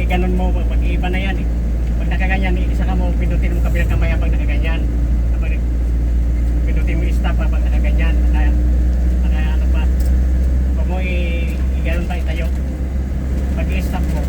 ganun mo, pag iba na yan eh. Pag nakaganyan, isa ka mo, pindutin mo kabilang kamay pag nakaganyan. Pag pindutin mo stop pag nakaganyan. Naka ano pa. Pag mo i-ganon pa itayo. Pag i-stop mo,